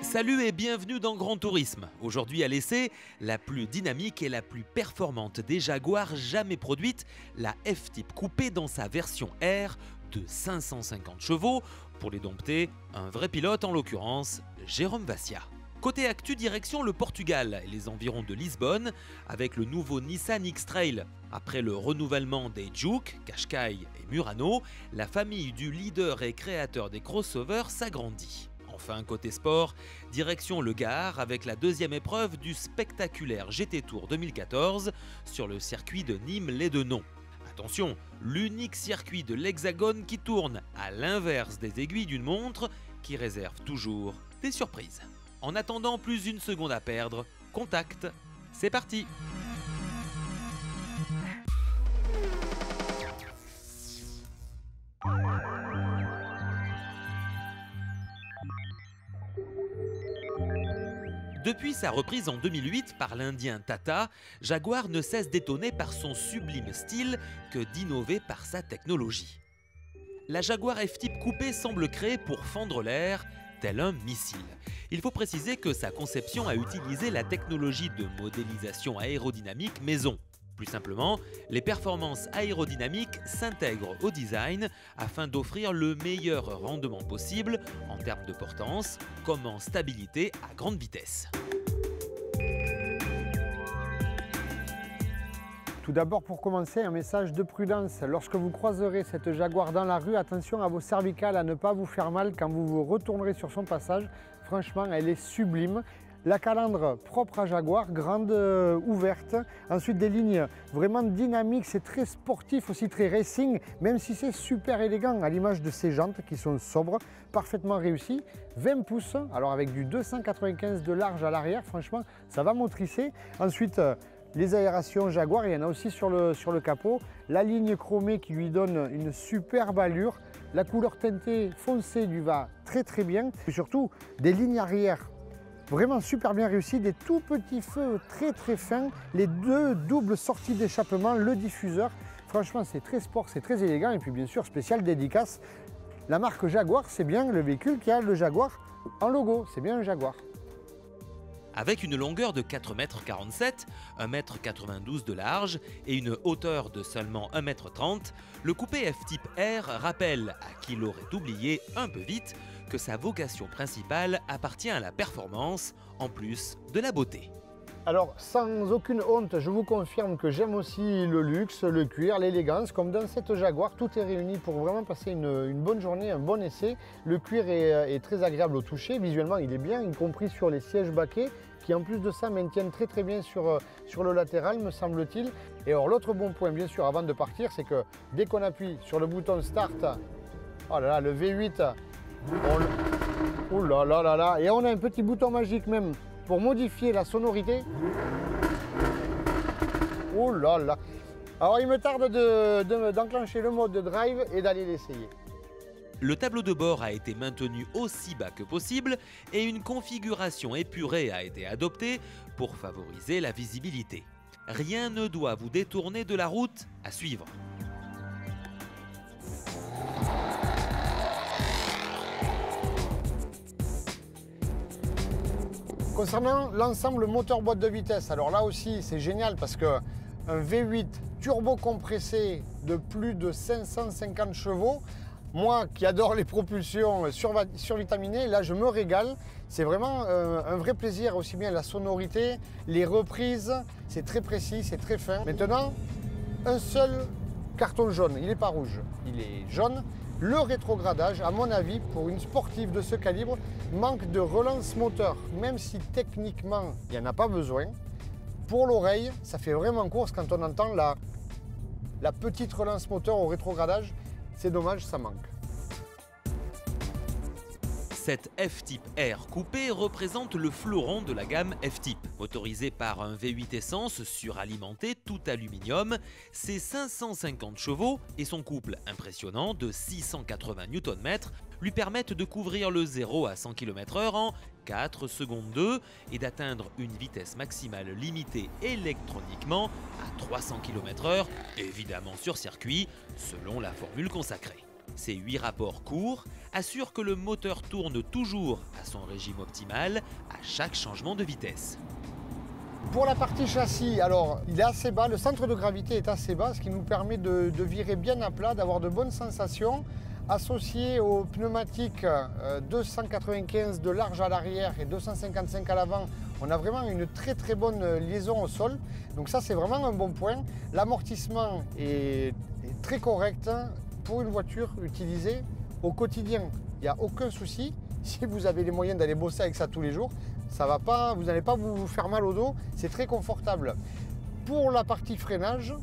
Salut et bienvenue dans Grand Tourisme. Aujourd'hui à l'essai, la plus dynamique et la plus performante des Jaguars jamais produite, la F-Type coupée dans sa version R de 550 chevaux. Pour les dompter, un vrai pilote en l'occurrence, Jérôme Vassia. Côté actu, direction le Portugal et les environs de Lisbonne avec le nouveau Nissan X-Trail. Après le renouvellement des Juke, Qashqai et Murano, la famille du leader et créateur des crossovers s'agrandit. Enfin, côté sport, direction le Gard avec la deuxième épreuve du spectaculaire GT Tour 2014 sur le circuit de Nîmes-les-Deux-Noms. Attention, l'unique circuit de l'Hexagone qui tourne à l'inverse des aiguilles d'une montre qui réserve toujours des surprises. En attendant, plus une seconde à perdre, contact, c'est parti! Depuis sa reprise en 2008 par l'Indien Tata, Jaguar ne cesse d'étonner par son sublime style que d'innover par sa technologie. La Jaguar F-Type coupée semble créée pour fendre l'air, tel un missile. Il faut préciser que sa conception a utilisé la technologie de modélisation aérodynamique maison. Plus simplement, les performances aérodynamiques s'intègrent au design afin d'offrir le meilleur rendement possible en termes de portance comme en stabilité à grande vitesse. Tout d'abord, pour commencer, un message de prudence. Lorsque vous croiserez cette Jaguar dans la rue, attention à vos cervicales, à ne pas vous faire mal quand vous vous retournerez sur son passage. Franchement, elle est sublime. La calandre propre à Jaguar, grande, ouverte. Ensuite, des lignes vraiment dynamiques, c'est très sportif, aussi très racing, même si c'est super élégant, à l'image de ces jantes qui sont sobres, parfaitement réussies. 20 pouces, alors avec du 295 de large à l'arrière, franchement, ça va motricer. Ensuite, les aérations Jaguar, il y en a aussi sur le capot. La ligne chromée qui lui donne une superbe allure. La couleur teintée foncée lui va très très bien. Et surtout, des lignes arrière vraiment super bien réussies, des tout petits feux très très fins, les deux doubles sorties d'échappement, le diffuseur. Franchement, c'est très sport, c'est très élégant. Et puis bien sûr, spécial dédicace. La marque Jaguar, c'est bien le véhicule qui a le Jaguar en logo, c'est bien un Jaguar. Avec une longueur de 4,47 m, 1,92 m de large et une hauteur de seulement 1,30 m, le coupé F-Type R rappelle à qui l'aurait oublié un peu vite que sa vocation principale appartient à la performance en plus de la beauté. Alors, sans aucune honte, je vous confirme que j'aime aussi le luxe, le cuir, l'élégance. Comme dans cette Jaguar, tout est réuni pour vraiment passer une bonne journée, un bon essai. Le cuir est très agréable au toucher, visuellement il est bien, y compris sur les sièges baquets, qui en plus de ça maintiennent très très bien sur le latéral, me semble-t-il. Et alors l'autre bon point, bien sûr, avant de partir, c'est que dès qu'on appuie sur le bouton Start, oh là là, le V8, oh là là là là, et on a un petit bouton magique même, pour modifier la sonorité. Oh là là. Alors il me tarde d'enclencher le mode de drive et d'aller l'essayer. Le tableau de bord a été maintenu aussi bas que possible et une configuration épurée a été adoptée pour favoriser la visibilité. Rien ne doit vous détourner de la route à suivre. Concernant l'ensemble moteur boîte de vitesse, alors là aussi c'est génial parce que un V8 turbo compressé de plus de 550 chevaux, moi qui adore les propulsions survitaminées, là je me régale. C'est vraiment un vrai plaisir, aussi bien la sonorité, les reprises, c'est très précis, c'est très fin. Maintenant, un seul carton jaune, il n'est pas rouge, il est jaune. Le rétrogradage, à mon avis, pour une sportive de ce calibre, manque de relance moteur. Même si techniquement, il n'y en a pas besoin, pour l'oreille, ça fait vraiment course quand on entend la petite relance moteur au rétrogradage. C'est dommage, ça manque. Cette F-Type R coupée représente le fleuron de la gamme F-Type. Motorisée par un V8 essence suralimenté tout aluminium, ses 550 chevaux et son couple impressionnant de 680 Nm lui permettent de couvrir le 0 à 100 km/h en 4 secondes 2 et d'atteindre une vitesse maximale limitée électroniquement à 300 km/h, évidemment sur circuit, selon la formule consacrée. Ces 8 rapports courts assurent que le moteur tourne toujours à son régime optimal à chaque changement de vitesse. Pour la partie châssis, alors il est assez bas, le centre de gravité est assez bas, ce qui nous permet de virer bien à plat, d'avoir de bonnes sensations. Associé aux pneumatiques 295 de large à l'arrière et 255 à l'avant, on a vraiment une très bonne liaison au sol. Donc ça c'est vraiment un bon point. L'amortissement est très correct pour une voiture utilisée au quotidien. Il n'y a aucun souci. Si vous avez les moyens d'aller bosser avec ça tous les jours, ça va pas, vous n'allez pas vous faire mal au dos, c'est très confortable. Pour la partie freinage,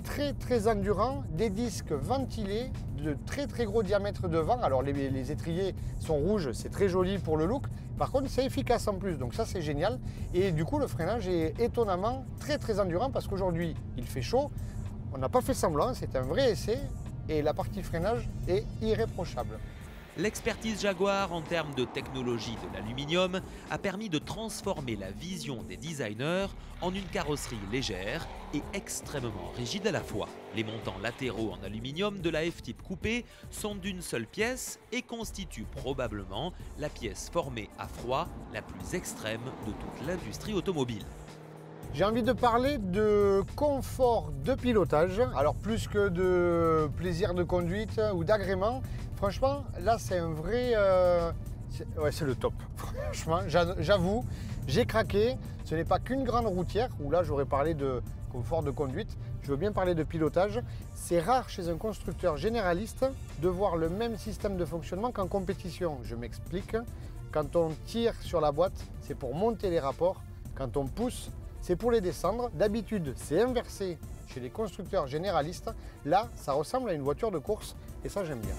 très endurant, des disques ventilés de très gros diamètre devant. Alors les étriers sont rouges, c'est très joli pour le look. Par contre, c'est efficace en plus, donc ça c'est génial. Et du coup, le freinage est étonnamment très endurant parce qu'aujourd'hui, il fait chaud. On n'a pas fait semblant, c'est un vrai essai et la partie freinage est irréprochable. L'expertise Jaguar en termes de technologie de l'aluminium a permis de transformer la vision des designers en une carrosserie légère et extrêmement rigide à la fois. Les montants latéraux en aluminium de la F-Type coupé sont d'une seule pièce et constituent probablement la pièce formée à froid la plus extrême de toute l'industrie automobile. J'ai envie de parler de confort de pilotage, alors plus que de plaisir de conduite ou d'agrément. Franchement, là c'est un vrai... c'est le top. Franchement, j'avoue, j'ai craqué. Ce n'est pas qu'une grande routière, où là j'aurais parlé de confort de conduite. Je veux bien parler de pilotage. C'est rare chez un constructeur généraliste de voir le même système de fonctionnement qu'en compétition. Je m'explique. Quand on tire sur la boîte, c'est pour monter les rapports. Quand on pousse, c'est pour les descendre. D'habitude, c'est inversé chez les constructeurs généralistes. Là, ça ressemble à une voiture de course et ça, j'aime bien.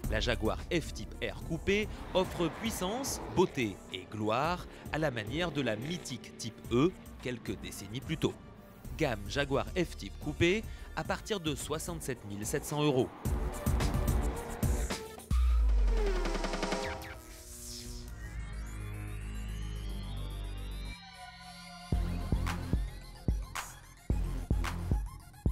La Jaguar F-Type R coupé offre puissance, beauté et gloire à la manière de la mythique Type E quelques décennies plus tôt. Gamme Jaguar F-Type coupé à partir de 67 700 €.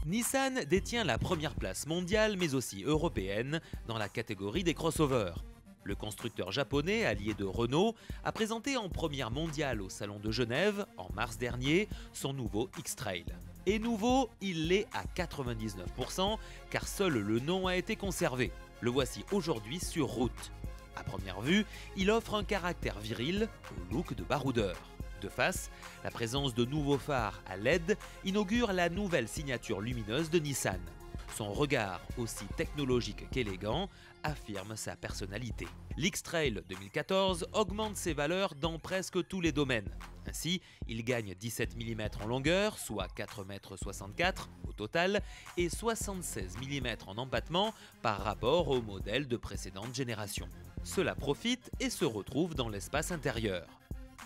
Nissan détient la première place mondiale mais aussi européenne dans la catégorie des crossovers. Le constructeur japonais, allié de Renault, a présenté en première mondiale au Salon de Genève, en mars dernier, son nouveau X-Trail. Et nouveau, il l'est à 99% car seul le nom a été conservé. Le voici aujourd'hui sur route. À première vue, il offre un caractère viril au look de baroudeur. De face, la présence de nouveaux phares à LED inaugure la nouvelle signature lumineuse de Nissan. Son regard, aussi technologique qu'élégant, affirme sa personnalité. L'X-Trail 2014 augmente ses valeurs dans presque tous les domaines. Ainsi, il gagne 17 mm en longueur, soit 4,64 m au total, et 76 mm en empattement par rapport au modèle de précédente génération. Cela profite et se retrouve dans l'espace intérieur.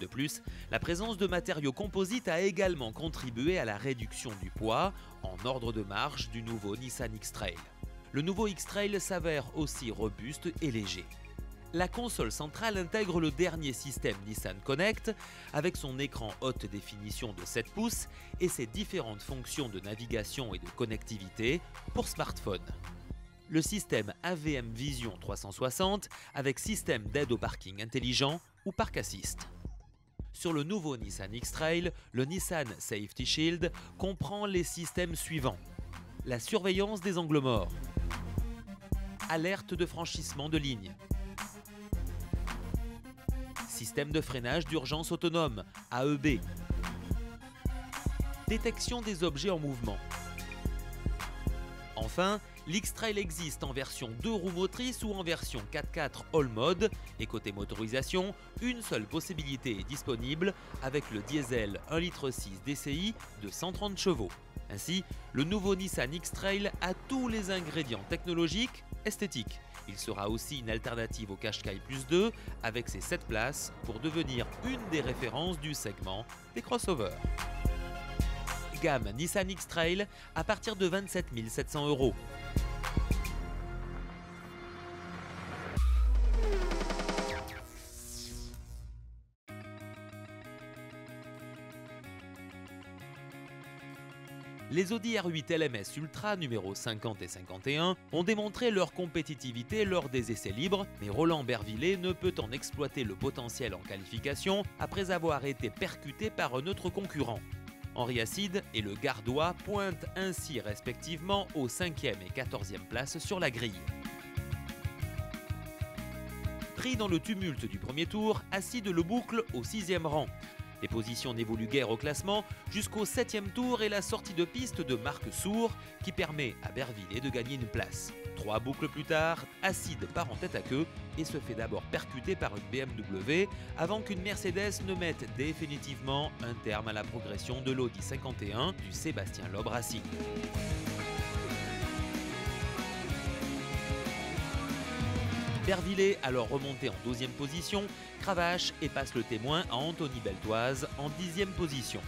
De plus, la présence de matériaux composites a également contribué à la réduction du poids en ordre de marche du nouveau Nissan X-Trail. Le nouveau X-Trail s'avère aussi robuste et léger. La console centrale intègre le dernier système Nissan Connect avec son écran haute définition de 7 pouces et ses différentes fonctions de navigation et de connectivité pour smartphone. Le système AVM Vision 360 avec système d'aide au parking intelligent ou Park Assist. Sur le nouveau Nissan X-Trail, le Nissan Safety Shield comprend les systèmes suivants. La surveillance des angles morts, alerte de franchissement de ligne, système de freinage d'urgence autonome, AEB, détection des objets en mouvement. Enfin, l'X-Trail existe en version 2 roues motrices ou en version 4x4 All Mode et côté motorisation, une seule possibilité est disponible avec le diesel 1,6 litre DCI de 130 chevaux. Ainsi, le nouveau Nissan X-Trail a tous les ingrédients technologiques, esthétiques. Il sera aussi une alternative au Qashqai Plus 2 avec ses 7 places pour devenir une des références du segment des crossovers. Gamme Nissan X-Trail à partir de 27 700 €. Les Audi R8 LMS Ultra numéro 50 et 51 ont démontré leur compétitivité lors des essais libres, mais Roland Bervillet ne peut en exploiter le potentiel en qualification après avoir été percuté par un autre concurrent. Henri Acide et le Gardois pointent ainsi respectivement aux 5e et 14e places sur la grille. Pris dans le tumulte du premier tour, Acide le boucle au 6e rang. Les positions n'évoluent guère au classement jusqu'au 7e tour et la sortie de piste de Marc Sour qui permet à Bervillet de gagner une place. 3 boucles plus tard, Acide part en tête à queue et se fait d'abord percuter par une BMW avant qu'une Mercedes ne mette définitivement un terme à la progression de l'Audi 51 du Sébastien Loeb Racing. Bervillet, alors remonté en 12e position, cravache et passe le témoin à Anthony Beltoise en 10e position.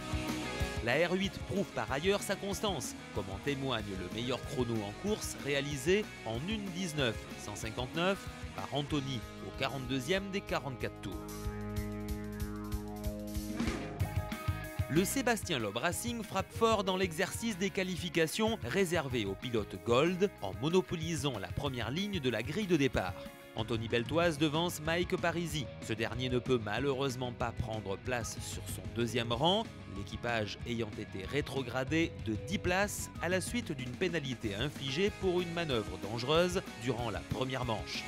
La R8 prouve par ailleurs sa constance, comme en témoigne le meilleur chrono en course réalisé en 1:19:159 par Anthony au 42e des 44 tours. Le Sébastien Loeb Racing frappe fort dans l'exercice des qualifications réservées aux pilotes Gold en monopolisant la première ligne de la grille de départ. Anthony Beltoise devance Mike Parisi. Ce dernier ne peut malheureusement pas prendre place sur son 2e rang, l'équipage ayant été rétrogradé de 10 places à la suite d'une pénalité infligée pour une manœuvre dangereuse durant la première manche.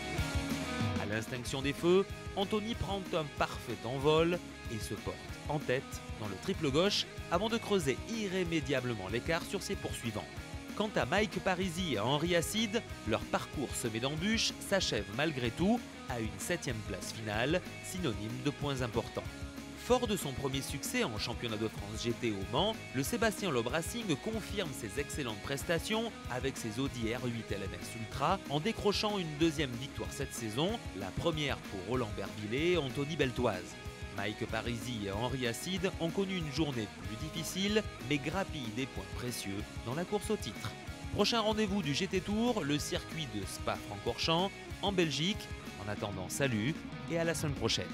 À l'extinction des feux, Anthony prend un parfait envol et se porte en tête dans le triple gauche avant de creuser irrémédiablement l'écart sur ses poursuivants. Quant à Mike Parisi et Henri Acide, leur parcours semé d'embûches s'achève malgré tout à une 7e place finale, synonyme de points importants. Fort de son premier succès en championnat de France GT au Mans, le Sébastien Loeb Racing confirme ses excellentes prestations avec ses Audi R8 LMS Ultra en décrochant une 2e victoire cette saison, la première pour Roland Bervillet et Anthony Beltoise. Mike Parisi et Henri Acide ont connu une journée plus difficile, mais grappillent des points précieux dans la course au titre. Prochain rendez-vous du GT Tour, le circuit de Spa-Francorchamps, en Belgique. En attendant, salut et à la semaine prochaine.